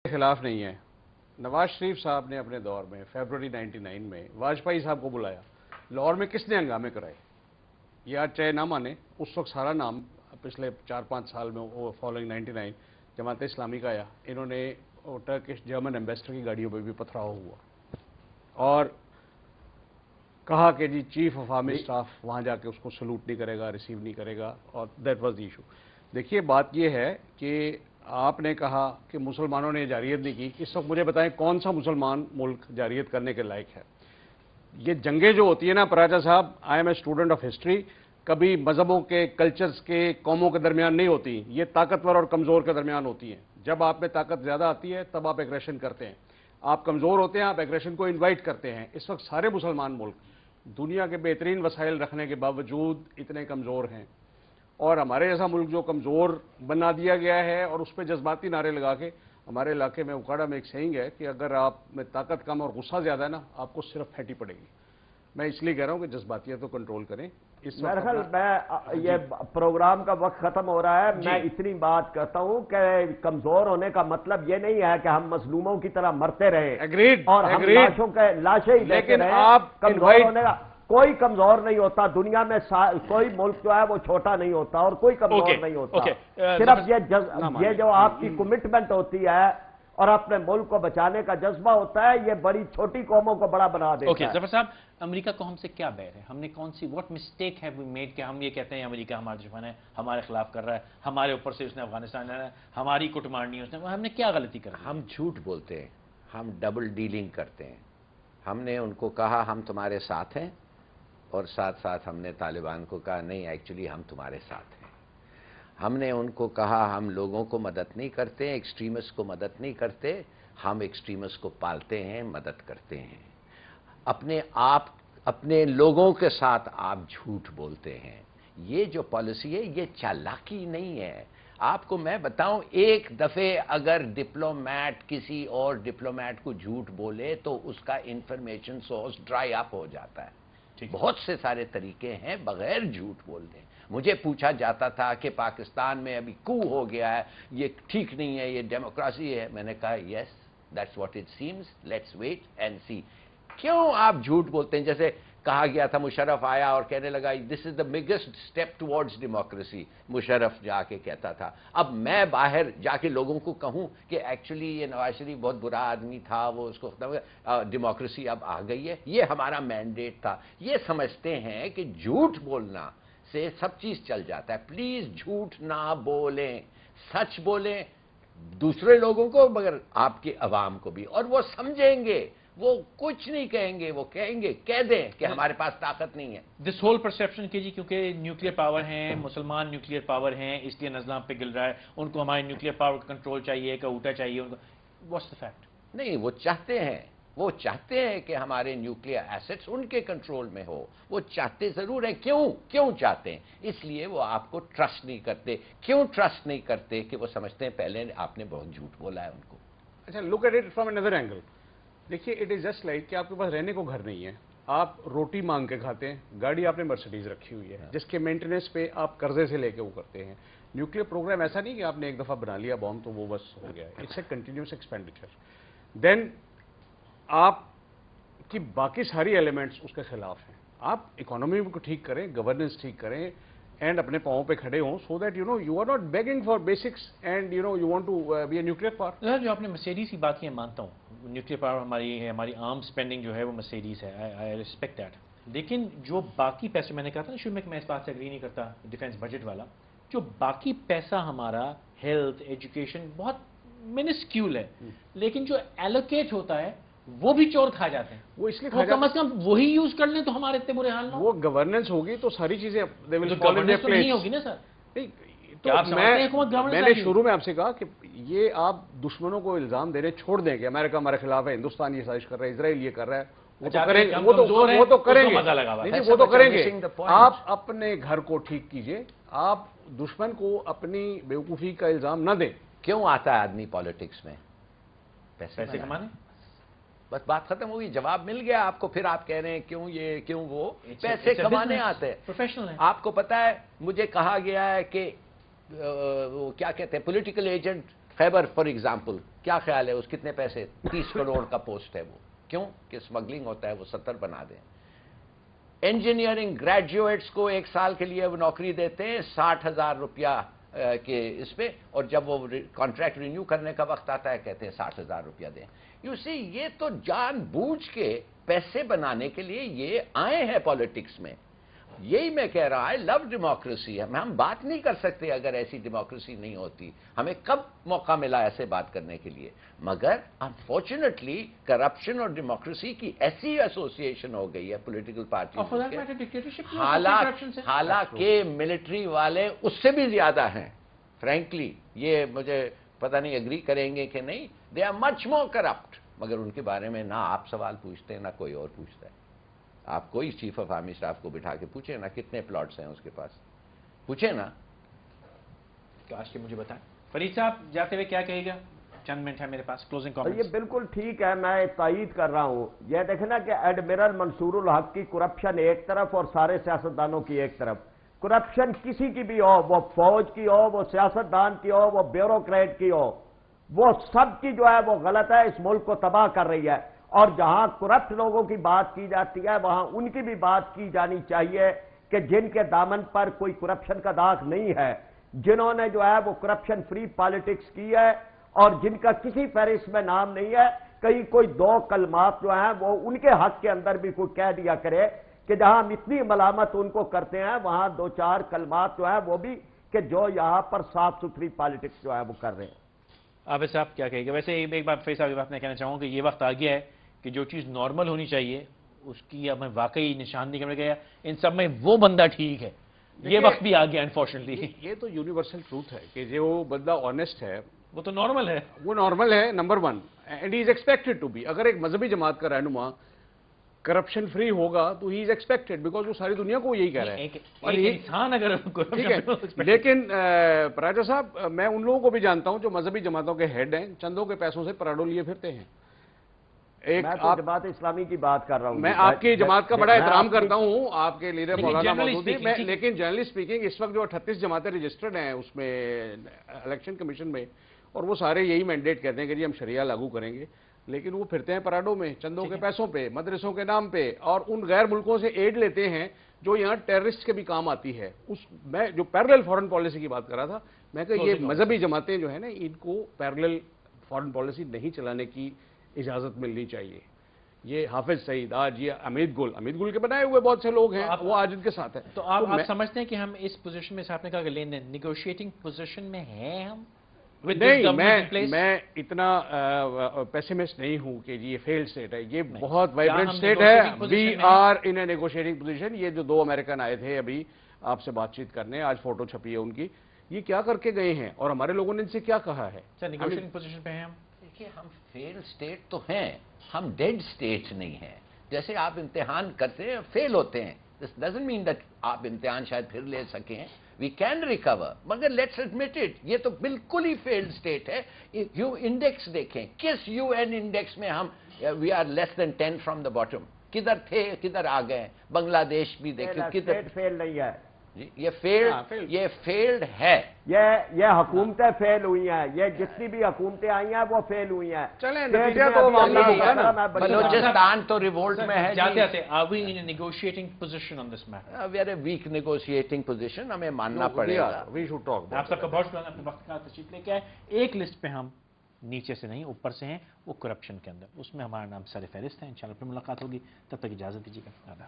خلاف نہیں ہے. نواز شریف صاحب نے اپنے دور میں فیبروری 99 میں واجپئی صاحب کو بلایا. لاہور میں کس نے ہنگامے کرائے؟ یہ آج چاہے نہ مانے، اس وقت سارا نام پچھلے 4-5 سال میں وہ فالوئنگ 99 جماعت اسلامی کا آیا. انہوں نے ٹرکش جرمن ایمبیسڈر کی گاڑیوں پہ بھی پتھراؤ ہوا اور کہا کہ جی چیف آف آرمی اسٹاف وہاں جا کے اس کو سلوٹ نہیں کرے گا، ریسیو نہیں کرے گا، اور دیٹ واز دی ایشو. دیکھیے بات یہ ہے کہ آپ نے کہا کہ مسلمانوں نے جارحیت نہیں کی. اس وقت مجھے بتائیں کون سا مسلمان ملک جارحیت کرنے کے لائق ہے؟ یہ جنگیں جو ہوتی ہیں نا پراجا صاحب، I am a student of history, کبھی مذہبوں کے، کلچرز کے، قوموں کے درمیان نہیں ہوتی. یہ طاقتور اور کمزور کے درمیان ہوتی ہیں. جب آپ میں طاقت زیادہ آتی ہے تب آپ ایگریشن کرتے ہیں. آپ کمزور ہوتے ہیں، آپ ایگریشن کو انوائٹ کرتے ہیں. اس وقت سارے مسلمان ملک دنیا کے بہترین وسائل رکھنے کے باوجود اتنے کمزور ہیں، اور ہمارے جیسا ملک جو کمزور بنا دیا گیا ہے اور اس پہ جذباتی نعرے لگا کے. ہمارے علاقے میں اکاڑا میں ایک سینگ ہے کہ اگر آپ میں طاقت کم اور غصہ زیادہ ہے نا، آپ کو صرف پھینٹی پڑے گی. میں اس لیے کہہ رہا ہوں کہ جذباتیت کو کنٹرول کریں. اس میرے خیال میں یہ پروگرام کا وقت ختم ہو رہا ہے. میں اتنی بات کرتا ہوں کہ کمزور ہونے کا مطلب یہ نہیں ہے کہ ہم مظلوموں کی طرح مرتے رہیں اور ہم لاشیں ہی دیتے رہیں. کمزور ہونے کا کوئی کمزور نہیں ہوتا دنیا میں. کوئی ملک جو ہے وہ چھوٹا نہیں ہوتا اور کوئی کمزور نہیں ہوتا. صرف یہ جو آپ کی کمٹمنٹ ہوتی ہے اور اپنے ملک کو بچانے کا جذبہ ہوتا ہے، یہ بڑی چھوٹی قوموں کو بڑا بنا دیتا ہے. اوکے ظفر صاحب، امریکہ کو ہم سے کیا بیر ہے؟ ہم نے کون سی واٹ مسٹیک ہے میڈ کہ ہم یہ کہتے ہیں امریکہ ہمارا دشمن ہے، ہمارے خلاف کر رہا ہے، ہمارے اوپر سے اس نے افغانستان لینا ہے، ہماری کٹ مارنی ہے اس نے. ہم نے کیا غلطی کر؟ ہم جھوٹ بولتے ہیں، ہم ڈبل ڈیلنگ کرتے ہیں. ہم نے ان کو کہا ہم تمہارے ساتھ ہیں، اور ساتھ ساتھ ہم نے طالبان کو کہا نہیں ایکچولی ہم تمہارے ساتھ ہیں. ہم نے ان کو کہا ہم لوگوں کو مدد نہیں کرتے، ایکسٹریمسٹ کو مدد نہیں کرتے، ہم ایکسٹریمسٹ کو پالتے ہیں، مدد کرتے ہیں. اپنے لوگوں کے ساتھ آپ جھوٹ بولتے ہیں. یہ جو پالیسی ہے یہ چالاکی نہیں ہے. آپ کو میں بتاؤں، ایک دفعے اگر ڈپلومیٹ کسی اور ڈپلومیٹ کو جھوٹ بولے تو اس کا انفارمیشن سورس ڈرائی اپ ہو جاتا ہے. بہت سے سارے طریقے ہیں بغیر جھوٹ بولنے. مجھے پوچھا جاتا تھا کہ پاکستان میں ابھی کو ہو گیا ہے، یہ ٹھیک نہیں ہے، یہ ڈیموکریسی ہے. میں نے کہا yes that's what it seems, let's wait and see. کیوں آپ جھوٹ بولتے ہیں؟ جیسے کہا گیا تھا مشرف آیا اور کہنے لگا this is the biggest step towards democracy. Musharraf جا کے کہتا تھا. اب میں باہر جا کے لوگوں کو کہوں کہ ایکچولی یہ نواز شریف بہت برا آدمی تھا، وہ اس کو ڈیموکریسی اب آ گئی ہے، یہ ہمارا مینڈیٹ تھا. یہ سمجھتے ہیں کہ جھوٹ بولنا سے سب چیز چل جاتا ہے. پلیز جھوٹ نہ بولیں، سچ بولیں دوسرے لوگوں کو مگر آپ کے عوام کو بھی، اور وہ سمجھیں گے. وہ کچھ نہیں کہیں گے، وہ کہیں گے کہہ دیں کہ ہمارے پاس طاقت نہیں ہے. دس ہول پرسیپشن کی جی کیونکہ نیوکلیر پاور ہیں، مسلمان نیوکلیر پاور ہیں، اس لیے نظام پہ گل رہا ہے، ان کو ہمارے نیوکلیر پاور کا کنٹرول چاہیے، کا اوٹا چاہیے ان کو. What's the fact? نہیں، وہ چاہتے ہیں کہ ہمارے نیوکلیر ایسٹس ان کے کنٹرول میں ہو. وہ چاہتے ضرور ہیں. کیوں چاہتے ہیں؟ اس لیے وہ آپ کو ٹرسٹ نہیں کرتے. کیوں ٹرسٹ نہیں کرتے؟ کہ وہ سمجھتے ہیں پہلے آپ نے بہت جھوٹ بولا ہے ان کو. اچھا، look at it from another angle. دیکھیے اٹ از جسٹ لائک کہ آپ کے پاس رہنے کو گھر نہیں ہے، آپ روٹی مانگ کے کھاتے ہیں، گاڑی آپ نے مرسیڈیز رکھی ہوئی ہے جس کے مینٹیننس پہ آپ قرضے سے لے کے وہ کرتے ہیں. نیوکلیر پروگرام ایسا نہیں کہ آپ نے ایک دفعہ بنا لیا بام تو وہ بس ہو گیا. It's a continuous expenditure. Then آپ کی باقی ساری ایلیمنٹس اس کے خلاف ہیں. آپ اکانومی کو ٹھیک کریں، گورننس ٹھیک کریں، اینڈ اپنے پاؤں پہ کھڑے ہوں so that you are not begging for basics and you want to be a nuclear power. جو آپ نے مرسیڈیز کی بات کی مانتا ہوں، نیوکلیر پاور ہماری ہے، ہماری آرم اسپینڈنگ جو ہے وہ مرسیڈیز ہے، آئی ریسپیکٹ دیٹ. لیکن جو باقی پیسے، میں نے کہا تھا نا شروع میں کہ میں اس بات سے اگری نہیں کرتا ڈیفینس بجٹ والا، جو باقی پیسہ ہمارا ہیلتھ ایجوکیشن بہت منسکیول ہے، لیکن جو ایلوکیٹ ہوتا ہے وہ بھی چور کھا جاتے ہیں. وہ اس لیے کم از کم وہی یوز کر لیں تو ہمارے اتنے برے حال نہ ہو. وہ گورننس ہوگی تو ساری چیزیں نہیں ہوگی نا سر. میں نے شروع میں آپ سے کہا کہ یہ آپ دشمنوں کو الزام دینے چھوڑ دیں کہ امریکہ ہمارے خلاف ہے، ہندوستان یہ سازش کر رہا ہے، اسرائیل یہ کر رہا ہے. وہ تو کریں گے. آپ اپنے گھر کو ٹھیک کیجئے، آپ دشمن کو اپنی بیوقوفی کا الزام نہ دیں. کیوں آتا ہے آدمی پالیٹکس میں؟ پیسے کمانے. بس بات ختم ہوئی، جواب مل گیا آپ کو. پھر آپ کہہ رہے ہیں کیوں یہ کیوں وہ. پیسے کمانے آتے ہیں. پروفیشنل ہے. آپ کو پتا ہے مجھے کہا گیا ہے کہ وہ کیا کہتے ہیں political agent Khyber for example کیا خیال ہے اس کتنے پیسے 30 کروڑ کا پوسٹ ہے وہ, کیوں کہ اسمگلنگ ہوتا ہے, وہ 70 بنا دیں. انجینئرنگ گریجویٹس کو 1 سال کے لیے وہ نوکری دیتے ہیں 60,000 روپیہ کے اس پہ, اور جب وہ کانٹریکٹ رینیو کرنے کا وقت آتا ہے کہتے ہیں 60,000 روپیہ دیں. یو سی یہ تو جان بوجھ کے پیسے بنانے کے لیے یہ آئے ہیں پالیٹکس میں. یہی میں کہہ رہا ہے, لو ڈیموکریسی. ہم بات نہیں کر سکتے اگر ایسی ڈیموکریسی نہیں ہوتی. ہمیں کب موقع ملا ایسے بات کرنے کے لیے, مگر انفارچونیٹلی کرپشن اور ڈیموکریسی کی ایسی ایسوسیشن ہو گئی ہے پولیٹیکل پارٹیز, حالانکہ ملٹری والے اس سے بھی زیادہ ہیں. فرینکلی یہ مجھے پتہ نہیں ایگری کریں گے کہ نہیں, they are much more corrupt, مگر ان کے بارے میں نہ آپ سوال پوچھتے ہیں نہ کوئی اور پوچھتا ہے. آپ کوئی چیف آف آرمی اسٹاف کو بٹھا کے پوچھیں نا کتنے پلاٹس ہیں اس کے پاس, پوچھیں نا. کاش کہ مجھے بتائیں. فرید صاحب جاتے ہوئے کیا کہے گا, چند منٹ ہے میرے پاس, کلوزنگ کامنٹس. یہ بالکل ٹھیک ہے, میں تائید کر رہا ہوں. یہ دیکھیں نا کہ ایڈمرل منصور الحق کی کرپشن ایک طرف اور سارے سیاستدانوں کی ایک طرف. کرپشن کسی کی بھی ہو, وہ فوج کی ہو, وہ سیاستدان کی ہو, وہ بیوروکریٹ کی ہو, وہ سب کی جو ہے وہ غلط ہے, اس ملک کو تباہ کر رہی ہے. اور جہاں کرپٹ لوگوں کی بات کی جاتی ہے وہاں ان کی بھی بات کی جانی چاہیے کہ جن کے دامن پر کوئی کرپشن کا داغ نہیں ہے, جنہوں نے جو ہے وہ کرپشن فری پالیٹکس کی ہے, اور جن کا کسی فہرست میں نام نہیں ہے. کہیں کوئی 2 کلمات جو ہیں وہ ان کے حق کے اندر بھی کوئی کہہ دیا کرے کہ جہاں ہم اتنی ملامت ان کو کرتے ہیں وہاں 2-4 کلمات جو ہیں وہ بھی کہ جو یہاں پر صاف ستھری پالیٹکس جو ہے وہ کر رہے ہیں. عابد صاحب کیا کہے گا؟ ویسے ایک بات فیصل صاحب بات میں کہنا چاہوں گا کہ یہ وقت آ گیا ہے کہ جو چیز نارمل ہونی چاہیے اس کی اب میں واقعی نشاندہی کرنے گیا, ان سب میں وہ بندہ ٹھیک ہے. یہ وقت بھی آ گیا انفارچونیٹلی. یہ تو یونیورسل ٹروتھ ہے کہ جو بندہ آنےسٹ ہے وہ تو نارمل ہے, وہ نارمل ہے, number 1, and he is expected to be. اگر ایک مذہبی جماعت کا رہنما کرپشن فری ہوگا تو ہی از ایکسپیکٹڈ, بیکاز وہ ساری دنیا کو یہی کہہ رہا ہے. اور انسان اگر ٹھیک ہے, لیکن پراجا صاحب میں ان لوگوں کو بھی جانتا ہوں جو مذہبی جماعتوں کے ہیڈ ہیں, چندوں کے پیسوں سے پراڈو لیے پھرتے ہیں. میں جماعت اسلامی کی بات کر رہا ہوں. میں آپ کی جماعت کا بڑا احترام کرتا ہوں, آپ کے لیڈر مولانا مودودی, لیکن جنرلی اسپیکنگ اس وقت جو 38 جماعتیں رجسٹرڈ ہیں اس میں الیکشن کمیشن میں, اور وہ سارے یہی مینڈیٹ کہتے ہیں کہ جی ہم شریعہ لاگو کریں گے, لیکن وہ پھرتے ہیں پراڈو میں چندوں کے پیسوں پہ, مدرسوں کے نام پہ, اور ان غیر ملکوں سے ایڈ لیتے ہیں جو یہاں ٹیررسٹ کے بھی کام آتی ہے. میں جو پیرلل فارن پالیسی کی بات کر رہا تھا, میں کہ یہ مذہبی جماعتیں جو ہیں نا ان کو پیرلل فارن پالیسی نہیں چلانے کی اجازت ملنی چاہیے. یہ حافظ سعید, آج یہ امید گل کے بنائے ہوئے بہت سے لوگ ہیں, وہ آج ان کے ساتھ ہیں. تو آپ سمجھتے ہیں کہ ہم اس پوزیشن میں, آپ نے کہا کہ لین دین نیگوشیٹنگ پوزیشن میں ہیں ہم؟ نہیں, میں اتنا پیسمسٹ نہیں ہوں کہ جی یہ فیلڈ اسٹیٹ ہے. یہ بہت وائبرنٹ اسٹیٹ ہے. We are in a negotiating position. یہ جو 2 امریکن آئے تھے ابھی آپ سے بات چیت کرنے, آج فوٹو چھپی ہے ان کی, یہ کیا کر کے گئے ہیں اور ہمارے لوگوں نے ان سے کیا کہا ہے؟ نیگوشیٹنگ پوزیشن پہ ہیں ہم. دیکھیے ہم فیل اسٹیٹ تو ہیں, ہم ڈیڈ اسٹیٹ نہیں ہیں. جیسے آپ امتحان کرتے ہیں فیل ہوتے ہیں, دس ڈزنٹ مین دیٹ آپ امتحان شاید پھر لے سکیں, وی کین ریکور, مگر لیٹس ایڈمٹ اٹ یہ تو بالکل ہی فیلڈ اسٹیٹ ہے. یو انڈیکس دیکھیں, کس یو این انڈیکس میں ہم we are less than 10 from the bottom. کدھر تھے کدھر آ گئے. بنگلہ دیش بھی دیکھیں کدھر فیل نہیں ہے. یہ فیلڈ ہے. یہ حکومتیں فیل ہوئی ہیں, یہ جتنی بھی حکومتیں آئی ہیں وہ فیل ہوئی ہیں. بلوچستان تو ریوولٹ میں ہے. Negotiating position on this matter, we are a weak negotiating position, ہمیں ماننا پڑے گا. We should talk. آپ سب کا بہت شکریہ اپنے وقت کا تشریف لے کے آئے. ایک لسٹ پہ ہم نیچے سے نہیں اوپر سے ہیں, وہ کرپشن کے اندر, اس میں ہمارا نام سر فہرست ہے. انشاءاللہ پھر ملاقات ہوگی, تب تک اجازت دیجیے گا.